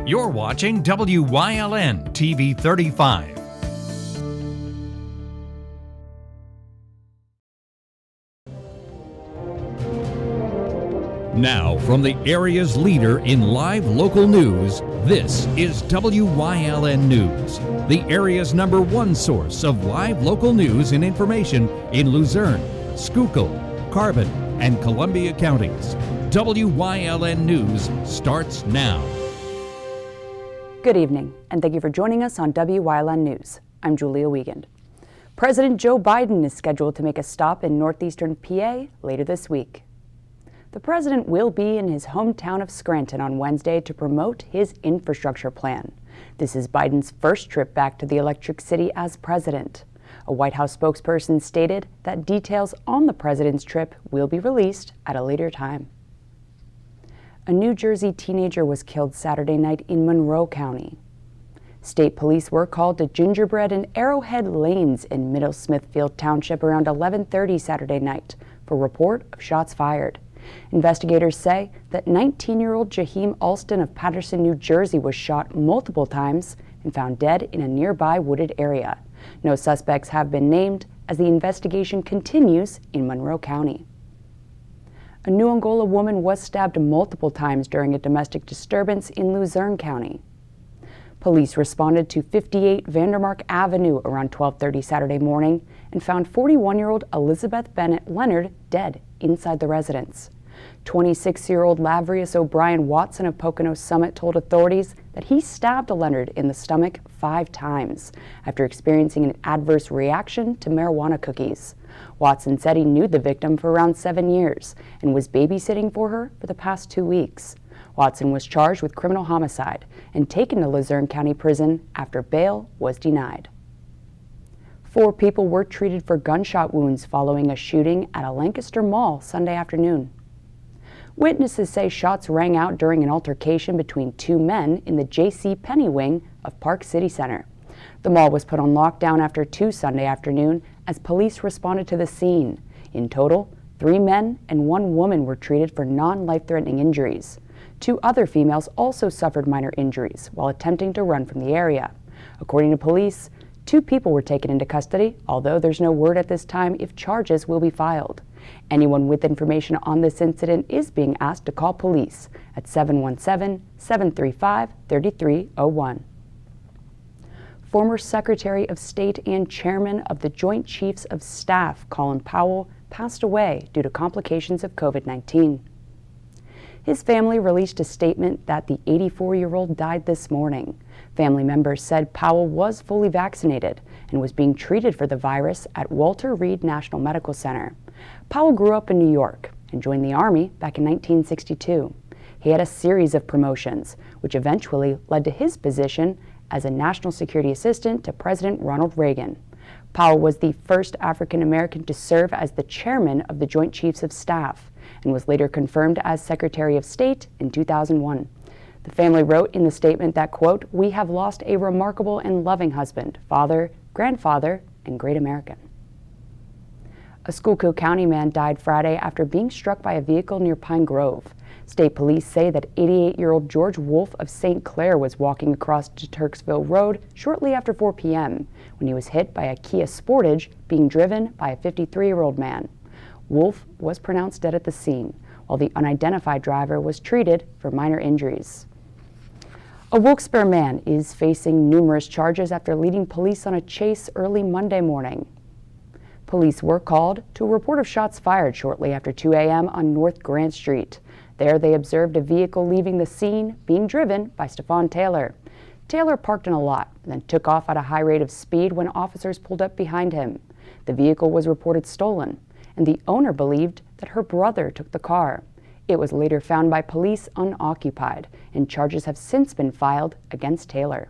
You're watching WYLN TV 35. Now, from the area's leader in live local news, this is WYLN News, the area's #1 source of live local news and information in Luzerne, Schuylkill, Carbon, and Columbia counties. WYLN News starts now. Good evening, and thank you for joining us on WYLN News. I'm Julia Wiegand. President Joe Biden is scheduled to make a stop in northeastern PA later this week. The president will be in his hometown of Scranton on Wednesday to promote his infrastructure plan. This is Biden's first trip back to the Electric City as president. A White House spokesperson stated that details on the president's trip will be released at a later time. A New Jersey teenager was killed Saturday night in Monroe County. State police were called to Gingerbread and Arrowhead Lanes in Middle Smithfield Township around 11:30 Saturday night for report of shots fired. Investigators say that 19-year-old Jaheim Alston of Paterson, New Jersey was shot multiple times and found dead in a nearby wooded area. No suspects have been named as the investigation continues in Monroe County. A New Angola woman was stabbed multiple times during a domestic disturbance in Luzerne County. Police responded to 58 Vandermark Avenue around 12:30 Saturday morning and found 41-year-old Elizabeth Bennett Leonard dead inside the residence. 26-year-old Lavrius O'Brien Watson of Pocono Summit told authorities that he stabbed Leonard in the stomach 5 times after experiencing an adverse reaction to marijuana cookies. Watson said he knew the victim for around 7 years and was babysitting for her for the past 2 weeks. Watson was charged with criminal homicide and taken to Luzerne County Prison after bail was denied. 4 people were treated for gunshot wounds following a shooting at a Lancaster mall Sunday afternoon. Witnesses say shots rang out during an altercation between 2 men in the Penney wing of Park City Center. The mall was put on lockdown after 2 Sunday afternoon as police responded to the scene. In total, 3 men and 1 woman were treated for non-life-threatening injuries. 2 other females also suffered minor injuries while attempting to run from the area. According to police, 2 people were taken into custody, although there's no word at this time if charges will be filed. Anyone with information on this incident is being asked to call police at 717-735-3301. Former Secretary of State and Chairman of the Joint Chiefs of Staff, Colin Powell, passed away due to complications of COVID-19. His family released a statement that the 84-year-old died this morning. Family members said Powell was fully vaccinated and was being treated for the virus at Walter Reed National Medical Center. Powell grew up in New York and joined the Army back in 1962. He had a series of promotions, which eventually led to his position as a National Security Assistant to President Ronald Reagan. Powell was the first African American to serve as the chairman of the Joint Chiefs of Staff and was later confirmed as Secretary of State in 2001. The family wrote in the statement that, quote, "We have lost a remarkable and loving husband, father, grandfather, and great American." A Schuylkill County man died Friday after being struck by a vehicle near Pine Grove. State police say that 88-year-old George Wolf of St. Clair was walking across to Turksville Road shortly after 4 p.m. when he was hit by a Kia Sportage being driven by a 53-year-old man. Wolf was pronounced dead at the scene, while the unidentified driver was treated for minor injuries. A Wilkes-Barre man is facing numerous charges after leading police on a chase early Monday morning. Police were called to a report of shots fired shortly after 2 a.m. on North Grant Street. There they observed a vehicle leaving the scene being driven by Stephon Taylor. Taylor parked in a lot and then took off at a high rate of speed when officers pulled up behind him. The vehicle was reported stolen, and the owner believed that her brother took the car. It was later found by police unoccupied, and charges have since been filed against Taylor.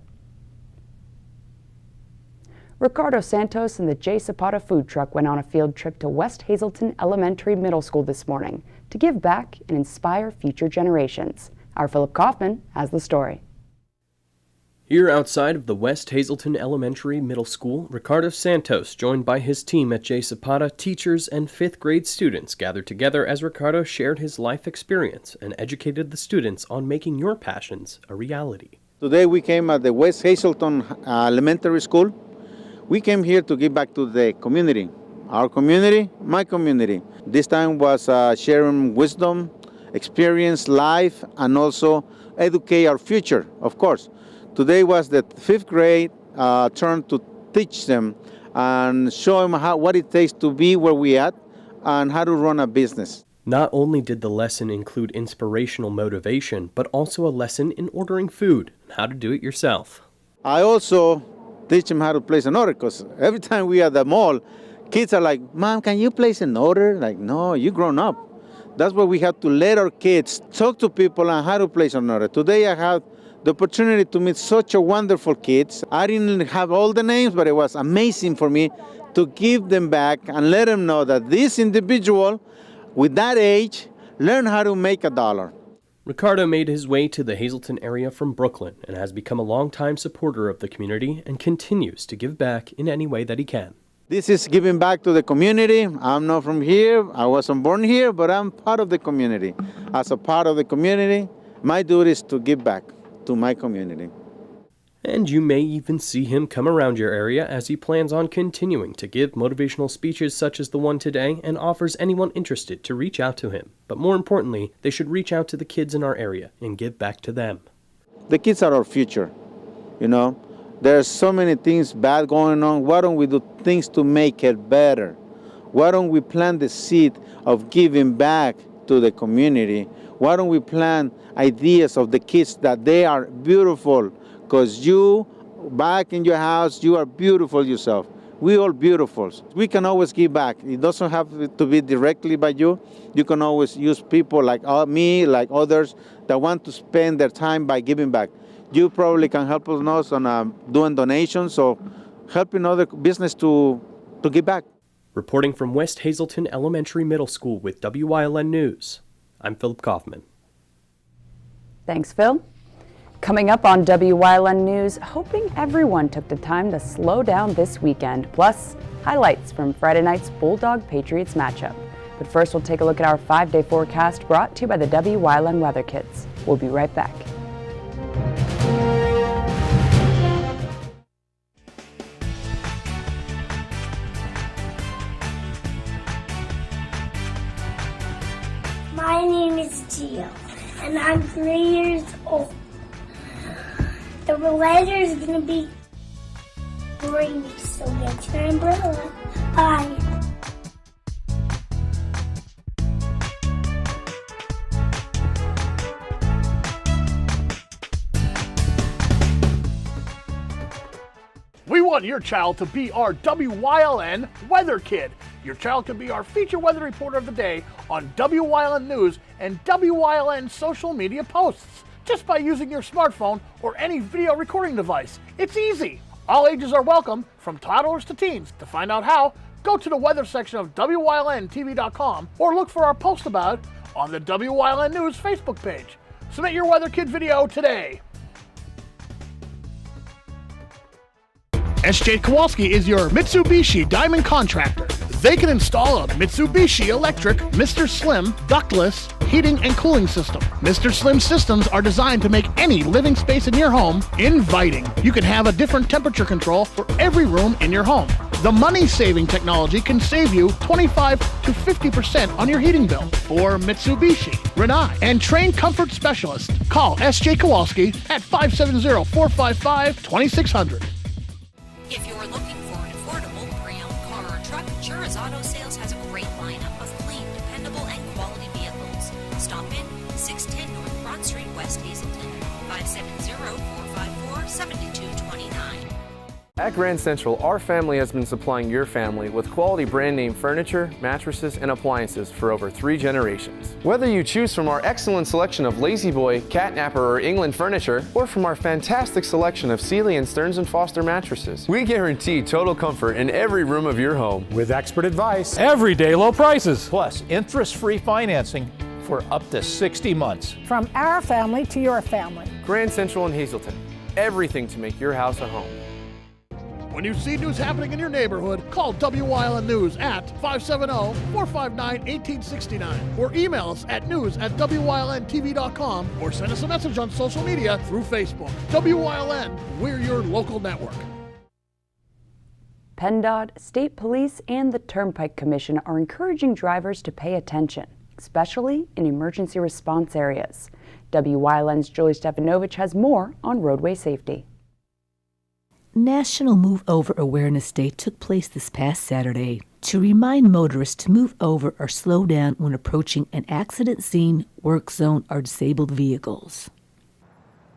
Ricardo Santos and the J. Zapata food truck went on a field trip to West Hazelton Elementary Middle School this morning to give back and inspire future generations. Our Philip Kaufman has the story. Here outside of the West Hazelton Elementary Middle School, Ricardo Santos, joined by his team at J. Zapata, teachers and 5th grade students gathered together as Ricardo shared his life experience and educated the students on making your passions a reality. Today we came at the West Hazelton Elementary School. We came here to give back to the community. Our community, my community. This time was sharing wisdom, experience, life, and also educate our future, of course. Today was the 5th grade turn to teach them and show them what it takes to be where we at and how to run a business. Not only did the lesson include inspirational motivation, but also a lesson in ordering food and how to do it yourself. I also teach them how to place an order, because every time we are at the mall, kids are like, Mom, can you place an order? Like, no, you grown up. That's why we have to let our kids talk to people on how to place an order. Today I had the opportunity to meet such a wonderful kids. I didn't have all the names, but it was amazing for me to give them back and let them know that this individual with that age learned how to make $1. Ricardo made his way to the Hazleton area from Brooklyn and has become a longtime supporter of the community and continues to give back in any way that he can. This is giving back to the community. I'm not from here. I wasn't born here, but I'm part of the community. As a part of the community, my duty is to give back to my community. And you may even see him come around your area as he plans on continuing to give motivational speeches such as the one today and offers anyone interested to reach out to him. But more importantly, they should reach out to the kids in our area and give back to them. The kids are our future, you know. There's so many things bad going on. Why don't we do things to make it better? Why don't we plant the seed of giving back to the community? Why don't we plant ideas of the kids that they are beautiful? Because you, back in your house, you are beautiful yourself. We all beautiful. We can always give back. It doesn't have to be directly by you. You can always use people like me, like others, that want to spend their time by giving back. You probably can help us on doing donations or helping other business to give back. Reporting from West Hazelton Elementary Middle School with WYLN News, I'm Philip Kaufman. Thanks, Phil. Coming up on WYLN News, hoping everyone took the time to slow down this weekend, plus highlights from Friday night's Bulldog-Patriots matchup. But first, we'll take a look at our 5-day forecast brought to you by the WYLN Weather Kits. We'll be right back. My name is Gio, and I'm 3 years old. The weather is going to be rainy, so get your umbrella. Bye. We want your child to be our WYLN Weather Kid. Your child can be our feature weather reporter of the day on WYLN News and WYLN social media posts, just by using your smartphone or any video recording device. It's easy. All ages are welcome, from toddlers to teens. To find out how, go to the weather section of WYLNTV.com or look for our post about it on the WYLN News Facebook page. Submit your Weather Kid video today. SJ Kowalski is your Mitsubishi Diamond Contractor. They can install a Mitsubishi electric Mr. Slim ductless heating and cooling system. Mr. Slim systems are designed to make any living space in your home inviting. You can have a different temperature control for every room in your home. The money-saving technology can save you 25 to 50% on your heating bill. For Mitsubishi, Rinnai, and trained comfort specialists, call SJ Kowalski at 570-455-2600. If you're looking for an affordable pre-owned car or truck, Chura's Auto Sales has a great lineup of clean, dependable, and quality vehicles. Stop in 610 North Broad Street, West Hazelton, 570-454-7229. At Grand Central, our family has been supplying your family with quality brand name furniture, mattresses, and appliances for over 3 generations. Whether you choose from our excellent selection of Lazy Boy, Catnapper, or England furniture, or from our fantastic selection of Sealy and Stearns & Foster mattresses, we guarantee total comfort in every room of your home. With expert advice, everyday low prices, plus interest-free financing for up to 60 months. From our family to your family. Grand Central in Hazelton. Everything to make your house a home. When you see news happening in your neighborhood, call WYLN News at 570-459-1869 or email us at news@wylntv.com or send us a message on social media through Facebook. WYLN, we're your local network. PennDOT, State Police, and the Turnpike Commission are encouraging drivers to pay attention, especially in emergency response areas. WYLN's Julie Stefanovich has more on roadway safety. National Move Over Awareness Day took place this past Saturday to remind motorists to move over or slow down when approaching an accident scene, work zone, or disabled vehicles.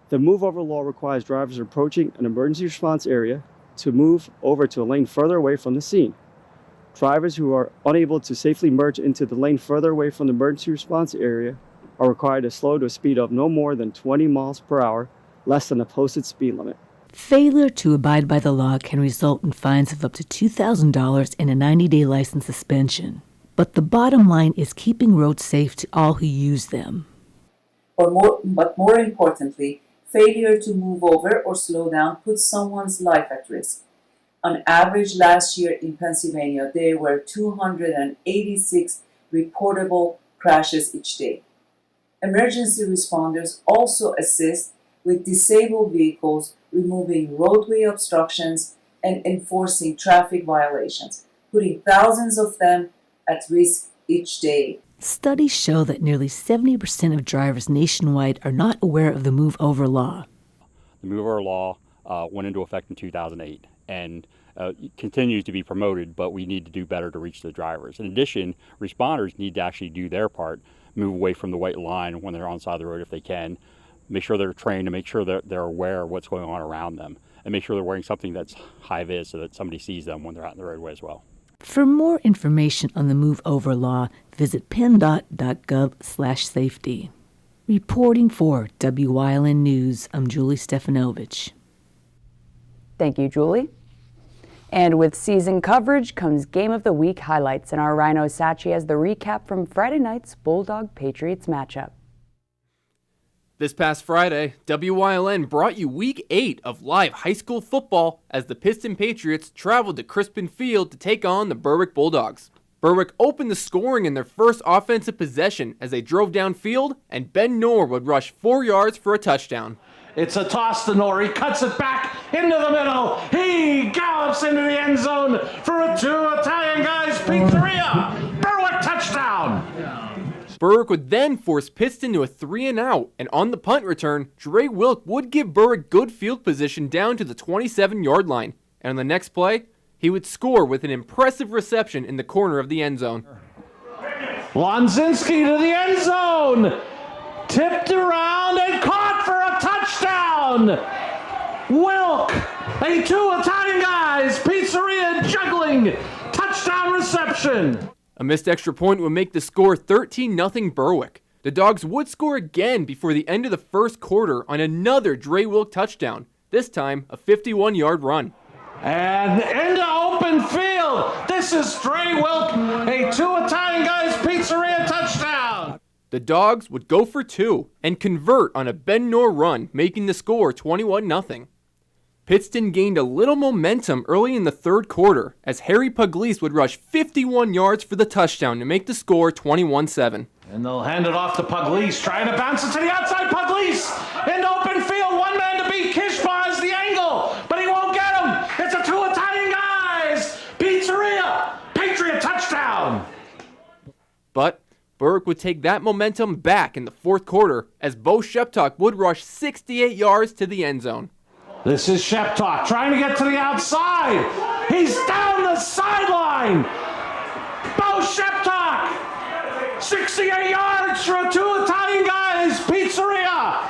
The Move Over law requires drivers approaching an emergency response area to move over to a lane further away from the scene. Drivers who are unable to safely merge into the lane further away from the emergency response area are required to slow to a speed of no more than 20 miles per hour, less than the posted speed limit. Failure to abide by the law can result in fines of up to $2,000 and a 90-day license suspension. But the bottom line is keeping roads safe to all who use them. But more importantly, failure to move over or slow down puts someone's life at risk. On average, last year in Pennsylvania, there were 286 reportable crashes each day. Emergency responders also assist with disabled vehicles, removing roadway obstructions and enforcing traffic violations, putting thousands of them at risk each day. Studies show that nearly 70% of drivers nationwide are not aware of the Move Over law. The Move Over law went into effect in 2008 and continues to be promoted, but we need to do better to reach the drivers. In addition, responders need to actually do their part, move away from the white line when they're on the side of the road if they can, make sure they're trained to make sure that they're aware of what's going on around them, and make sure they're wearing something that's high-vis so that somebody sees them when they're out in the roadway as well. For more information on the Move Over law, visit penndot.gov/safety. Reporting for WYLN News, I'm Julie Stefanovich. Thank you, Julie. And with season coverage comes Game of the Week highlights, and our Rhino Sachi has the recap from Friday night's Bulldog-Patriots matchup. This past Friday, WYLN brought you Week 8 of live high school football as the Piston Patriots traveled to Crispin Field to take on the Berwick Bulldogs. Berwick opened the scoring in their first offensive possession as they drove downfield, and Ben Noor would rush 4 yards for a touchdown. It's a toss to Noor. He cuts it back into the middle. He gallops into the end zone for a 2 Italian guys pizzeria. Berwick touchdown. Berwick would then force Piston to a 3-and-out, and on the punt return, Dre Wilk would give Berwick good field position down to the 27-yard line. And on the next play, he would score with an impressive reception in the corner of the end zone. Lonzinski to the end zone. Tipped around and caught for a touchdown. Wilk, a 2 Italian guys pizzeria juggling touchdown reception. A missed extra point would make the score 13-0 Berwick. The Dogs would score again before the end of the first quarter on another Dre Wilk touchdown, this time a 51-yard run. And into open field, this is Dre Wilk, a 2 Italian guys pizzeria touchdown. The Dogs would go for 2 and convert on a Ben Noor run, making the score 21-0. Pittston gained a little momentum early in the third quarter as Harry Puglise would rush 51 yards for the touchdown to make the score 21-7. And they'll hand it off to Puglise, trying to bounce it to the outside. Puglise into open field, one man to beat. Kishma is the angle, but he won't get him. It's a 2 Italian guys pizzeria, Patriot touchdown. But Berwick would take that momentum back in the fourth quarter as Bo Sheptok would rush 68 yards to the end zone. This is Sheptok trying to get to the outside. He's down the sideline. Bo Sheptok, 68 yards for a 2 Italian guys pizzeria.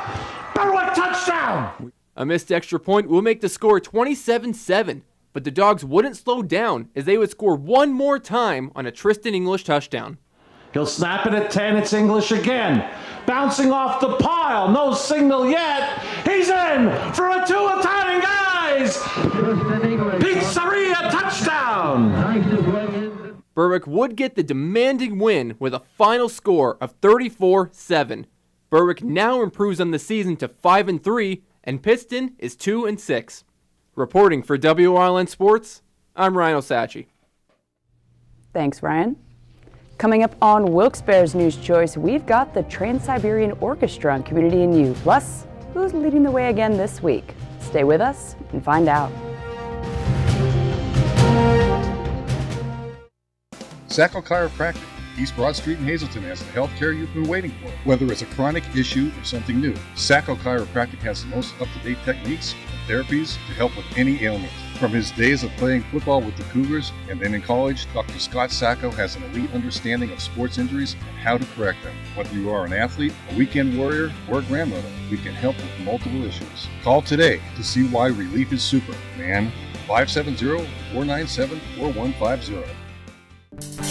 Berwick touchdown. A missed extra point will make the score 27-7, but the Dogs wouldn't slow down as they would score one more time on a Tristan English touchdown. He'll snap it at 10. It's English again. Bouncing off the pile. No signal yet. He's in for a 2 Italian guys. Pizzeria touchdown. Berwick would get the demanding win with a final score of 34-7. Berwick now improves on the season to 5-3, and Piston is 2-6. Reporting for WYLN Sports, I'm Ryan Osachi. Thanks, Ryan. Coming up on Wilkes-Barre's News Choice, we've got the Trans-Siberian Orchestra on Community and You. Plus, who's leading the way again this week? Stay with us and find out. Sacco Chiropractic, East Broad Street in Hazleton, has the healthcare you've been waiting for. Whether it's a chronic issue or something new, Sacco Chiropractic has the most up-to-date techniques and therapies to help with any ailment. From his days of playing football with the Cougars and then in college, Dr. Scott Sacco has an elite understanding of sports injuries and how to correct them. Whether you are an athlete, a weekend warrior, or a grandmother, we can help with multiple issues. Call today to see why relief is super, man. 570-497-4150.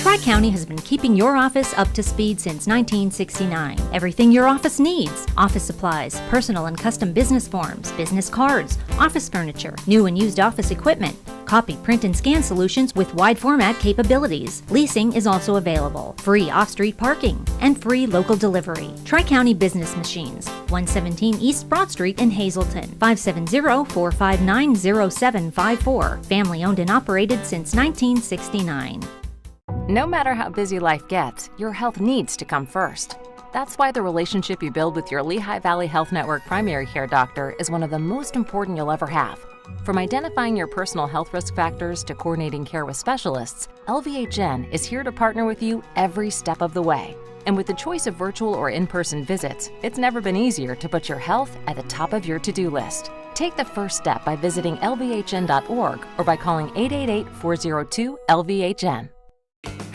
Tri-County has been keeping your office up to speed since 1969. Everything your office needs: office supplies, personal and custom business forms, business cards, office furniture, new and used office equipment, copy, print, and scan solutions with wide format capabilities. Leasing is also available, free off-street parking, and free local delivery. Tri-County Business Machines, 117 East Broad Street in Hazleton, 570-459-0754. Family owned and operated since 1969. No matter how busy life gets, your health needs to come first. That's why the relationship you build with your Lehigh Valley Health Network primary care doctor is one of the most important you'll ever have. From identifying your personal health risk factors to coordinating care with specialists, LVHN is here to partner with you every step of the way. And with the choice of virtual or in-person visits, it's never been easier to put your health at the top of your to-do list. Take the first step by visiting lvhn.org or by calling 888-402-LVHN.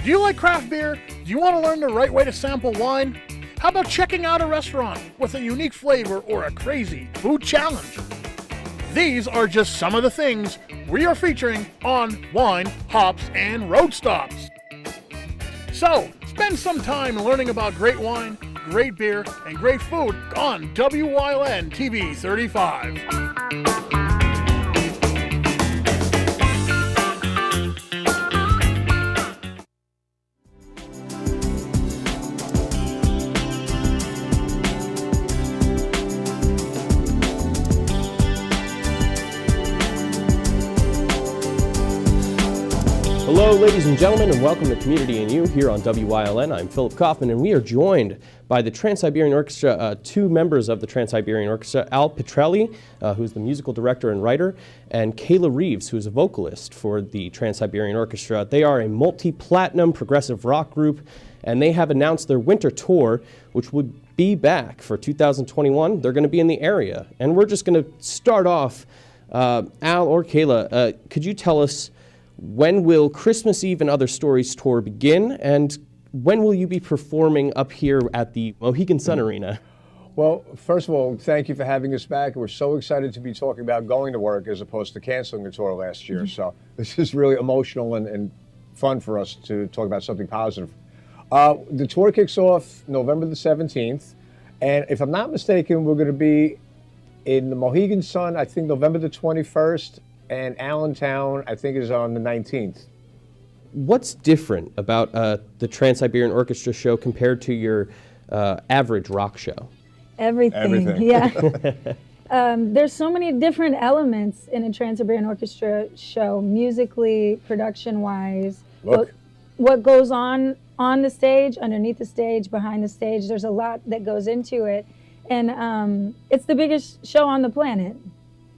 Do you like craft beer? Do you want to learn the right way to sample wine? How about checking out a restaurant with a unique flavor or a crazy food challenge? These are just some of the things we are featuring on Wine, Hops, and Road Stops. So, spend some time learning about great wine, great beer, and great food on WYLN TV 35. Hello, ladies and gentlemen, and welcome to Community and You here on WYLN. I'm Philip Kaufman, and we are joined by the Trans-Siberian Orchestra, two members of the Trans-Siberian Orchestra, Al Petrelli, who's the musical director and writer, and Kayla Reeves, who's a vocalist for the Trans-Siberian Orchestra. They are a multi-platinum progressive rock group, and they have announced their winter tour, which would be back for 2021. They're going to be in the area, and we're just going to start off. Al or Kayla, could you tell us, when will Christmas Eve and Other Stories tour begin, and when will you be performing up here at the Mohegan Sun Arena? Well, first of all, thank you for having us back. We're so excited to be talking about going to work as opposed to canceling the tour last year. So this is really emotional and fun for us to talk about something positive. The tour kicks off November the 17th, and if I'm not mistaken, we're going to be in the Mohegan Sun, I think November the 21st, and Allentown, I think, is on the 19th. What's different about the Trans-Siberian Orchestra show compared to your average rock show? Everything. Yeah. There's so many different elements in a Trans-Siberian Orchestra show, musically, production-wise. What goes on the stage, underneath the stage, behind the stage, there's a lot that goes into it. And it's the biggest show on the planet.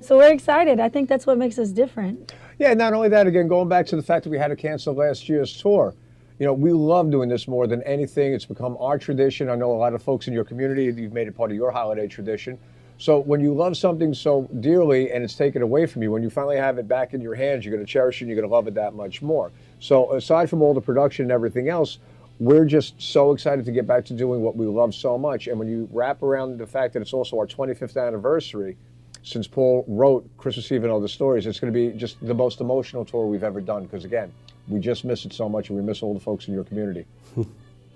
So we're excited. I think that's what makes us different. Yeah, not only that, again, going back to the fact that we had to cancel last year's tour, you know, we love doing this more than anything. It's become our tradition. I know a lot of folks in your community, you've made it part of your holiday tradition. So when you love something so dearly and it's taken away from you, when you finally have it back in your hands, you're going to cherish it and you're going to love it that much more. So aside from all the production and everything else, we're just so excited to get back to doing what we love so much. And when you wrap around the fact that it's also our 25th anniversary, since Paul wrote Christmas Eve and Other Stories, it's going to be just the most emotional tour we've ever done because, again, we just miss it so much and we miss all the folks in your community. Well,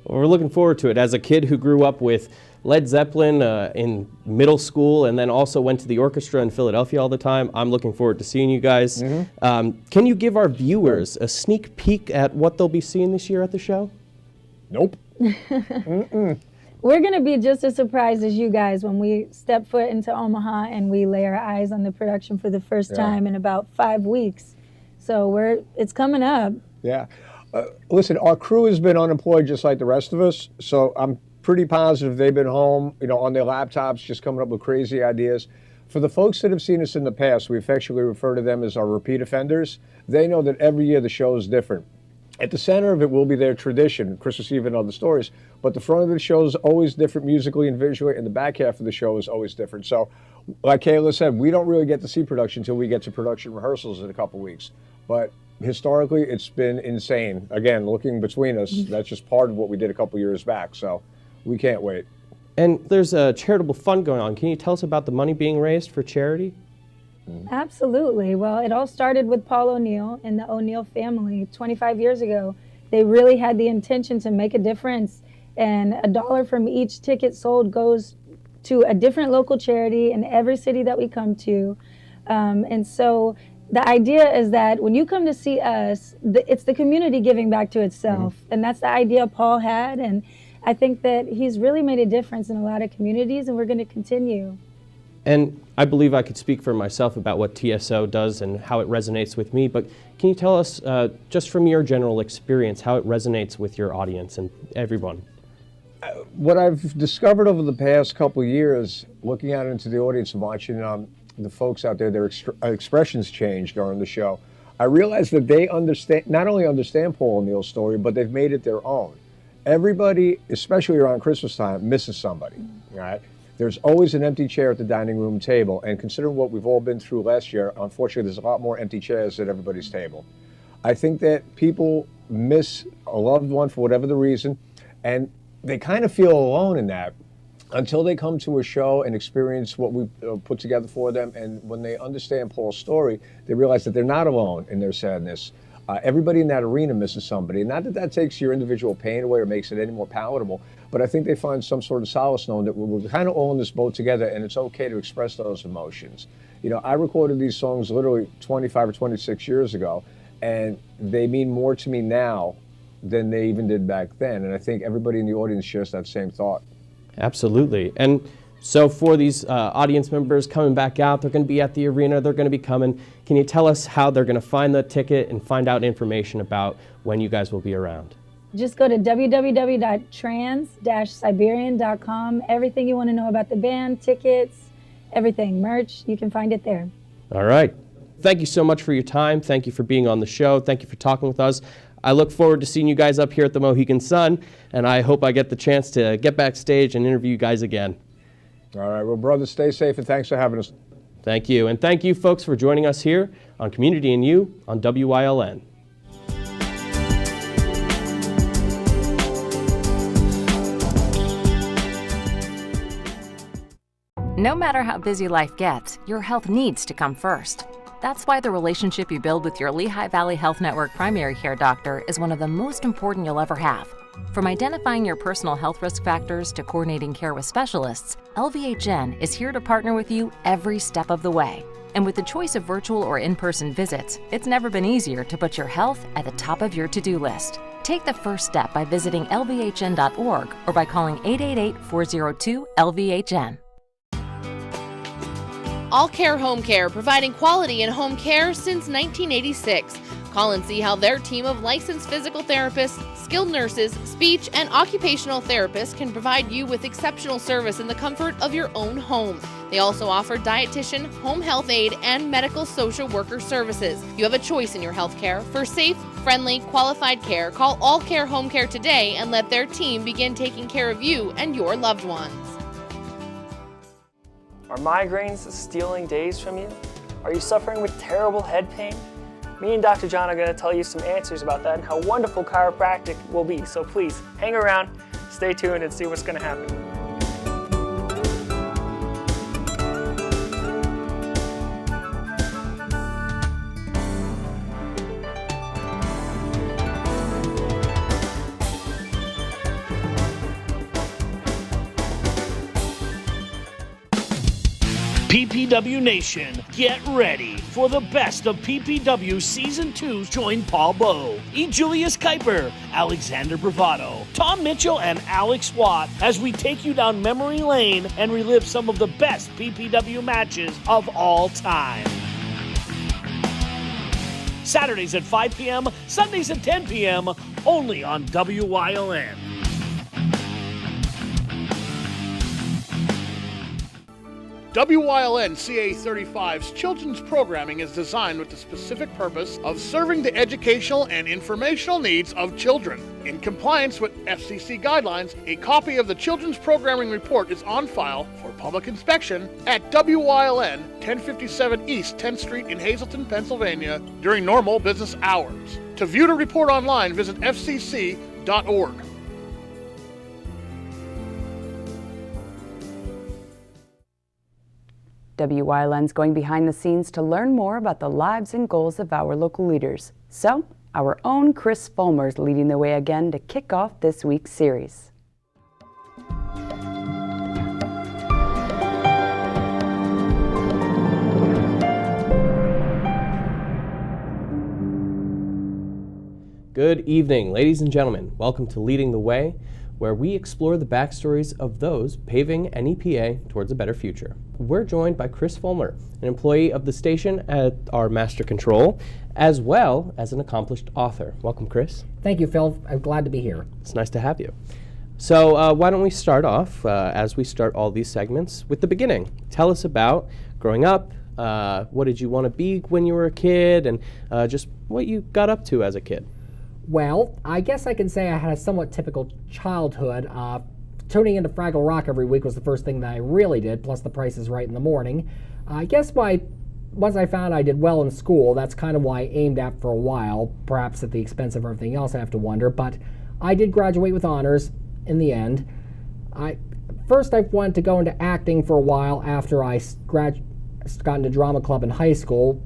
we're looking forward to it. As a kid who grew up with Led Zeppelin in middle school and then also went to the orchestra in Philadelphia all the time, I'm looking forward to seeing you guys. Mm-hmm. Can you give our viewers a sneak peek at what they'll be seeing this year at the show? Nope. Mm-mm. we're going to be just as surprised as you guys when we step foot into Omaha and we lay our eyes on the production for the first time in about 5 weeks. So it's coming up. Yeah. Listen, our crew has been unemployed just like the rest of us, so I'm pretty positive they've been home, on their laptops, just coming up with crazy ideas. For the folks that have seen us in the past, we affectionately refer to them as our repeat offenders. They know that every year the show is different. At the center of it will be their tradition, Christmas Eve and other stories, but the front of the show is always different musically and visually, and the back half of the show is always different. So, like Kayla said, we don't really get to see production until we get to production rehearsals in a couple weeks. But historically, it's been insane. Again, looking between us, that's just part of what we did a couple years back, so we can't wait. And there's a charitable fund going on. Can you tell us about the money being raised for charity? Absolutely. Well, it all started with Paul O'Neill and the O'Neill family 25 years ago. They really had the intention to make a difference, and $1 from each ticket sold goes to a different local charity in every city that we come to. And so the idea is that when you come to see us, it's the community giving back to itself. And that's the idea Paul had. And I think that he's really made a difference in a lot of communities, and we're going to continue. And I believe I could speak for myself about what TSO does and how it resonates with me, but can you tell us, just from your general experience, how it resonates with your audience and everyone? What I've discovered over the past couple of years, looking out into the audience and watching the folks out there, their expressions change during the show, I realized that they not only understand Paul O'Neill's story, but they've made it their own. Everybody, especially around Christmas time, misses somebody, right? There's always an empty chair at the dining room table, and considering what we've all been through last year, unfortunately there's a lot more empty chairs at everybody's table. I think that people miss a loved one for whatever the reason, and they kind of feel alone in that until they come to a show and experience what we put together for them, and when they understand Paul's story, they realize that they're not alone in their sadness. Everybody in that arena misses somebody. Not that that takes your individual pain away or makes it any more palatable, but I think they find some sort of solace knowing that we're kind of all in this boat together, and it's okay to express those emotions. I recorded these songs literally 25 or 26 years ago, and they mean more to me now than they even did back then, and I think everybody in the audience shares that same thought. Absolutely. And so for these audience members coming back out, they're going to be at the arena, they're going to be coming. Can you tell us how they're going to find the ticket and find out information about when you guys will be around? Just go to www.trans-siberian.com. Everything you want to know about the band, tickets, everything, merch, you can find it there. All right. Thank you so much for your time. Thank you for being on the show. Thank you for talking with us. I look forward to seeing you guys up here at the Mohegan Sun, and I hope I get the chance to get backstage and interview you guys again. All right, well, brothers, stay safe, and thanks for having us. Thank you, and thank you, folks, for joining us here on Community and You on WYLN. No matter how busy life gets, your health needs to come first. That's why the relationship you build with your Lehigh Valley Health Network primary care doctor is one of the most important you'll ever have. From identifying your personal health risk factors to coordinating care with specialists, LVHN is here to partner with you every step of the way. And with the choice of virtual or in-person visits, it's never been easier to put your health at the top of your to-do list. Take the first step by visiting lvhn.org or by calling 888-402-LVHN. All Care Home Care, providing quality in home care since 1986. Call and see how their team of licensed physical therapists, skilled nurses, speech, and occupational therapists can provide you with exceptional service in the comfort of your own home. They also offer dietitian, home health aide, and medical social worker services. You have a choice in your health care. For safe, friendly, qualified care, call All Care Home Care today and let their team begin taking care of you and your loved ones. Are migraines stealing days from you? Are you suffering with terrible head pain? Me and Dr. John are going to tell you some answers about that and how wonderful chiropractic will be. So please, hang around, stay tuned, and see what's going to happen. PPW Nation, get ready for the best of PPW Season 2. Join Paul Bowe, E. Julius Kuiper, Alexander Bravado, Tom Mitchell, and Alex Watt as we take you down memory lane and relive some of the best PPW matches of all time. Saturdays at 5 p.m., Sundays at 10 p.m., only on WYLN. WYLN CA35's children's programming is designed with the specific purpose of serving the educational and informational needs of children. In compliance with FCC guidelines, a copy of the Children's Programming Report is on file for public inspection at WYLN 1057 East 10th Street in Hazleton, Pennsylvania during normal business hours. To view the report online, visit fcc.org. WYLN's going behind the scenes to learn more about the lives and goals of our local leaders. So, our own Chris Fulmer is leading the way again to kick off this week's series. Good evening, ladies and gentlemen. Welcome to Leading the Way, where we explore the backstories of those paving NEPA towards a better future. We're joined by Chris Fulmer, an employee of the station at our Master Control, as well as an accomplished author. Welcome, Chris. Thank you, Phil. I'm glad to be here. It's nice to have you. So why don't we start off, as we start all these segments, with the beginning. Tell us about growing up, what did you want to be when you were a kid, and just what you got up to as a kid. Well, I guess I can say I had a somewhat typical childhood. Tuning into Fraggle Rock every week was the first thing that I really did, plus The Price is Right in the morning. I guess once I found I did well in school, that's kind of what I aimed at for a while, perhaps at the expense of everything else, I have to wonder, but I did graduate with honors in the end. First I wanted to go into acting for a while after I got into drama club in high school.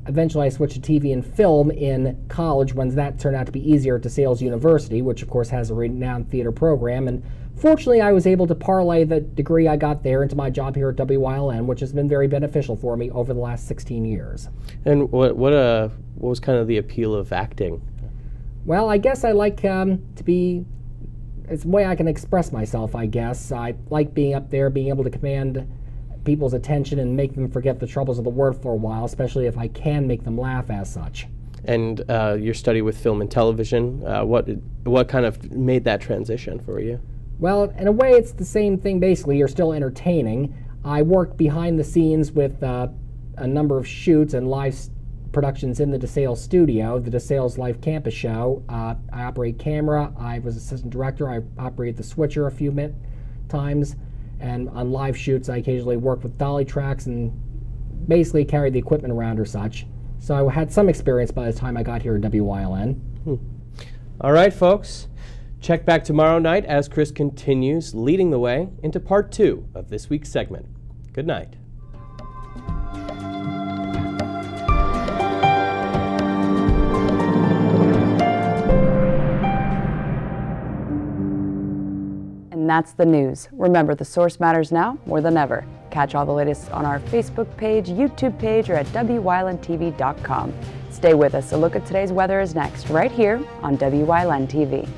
Eventually I switched to TV and film in college when that turned out to be easier at DeSales University, which of course has a renowned theater program, and fortunately I was able to parlay the degree I got there into my job here at WYLN, which has been very beneficial for me over the last 16 years. And what was kind of the appeal of acting? Well, I guess I like it's a way I can express myself, I guess. I like being up there, being able to command people's attention and make them forget the troubles of the world for a while, especially if I can make them laugh as such. And your study with film and television, what kind of made that transition for you? Well, in a way it's the same thing basically. You're still entertaining. I worked behind the scenes with a number of shoots and live productions in the DeSales studio, the DeSales Live Campus show. I operate camera, I was assistant director, I operated the switcher a few times. And on live shoots, I occasionally work with dolly tracks and basically carried the equipment around or such. So I had some experience by the time I got here at WYLN. All right, folks. Check back tomorrow night as Chris continues leading the way into part 2 of this week's segment. Good night. And that's the news. Remember, the source matters now more than ever. Catch all the latest on our Facebook page, YouTube page, or at WYLNTV.com. Stay with us. A look at today's weather is next, right here on WYLN TV.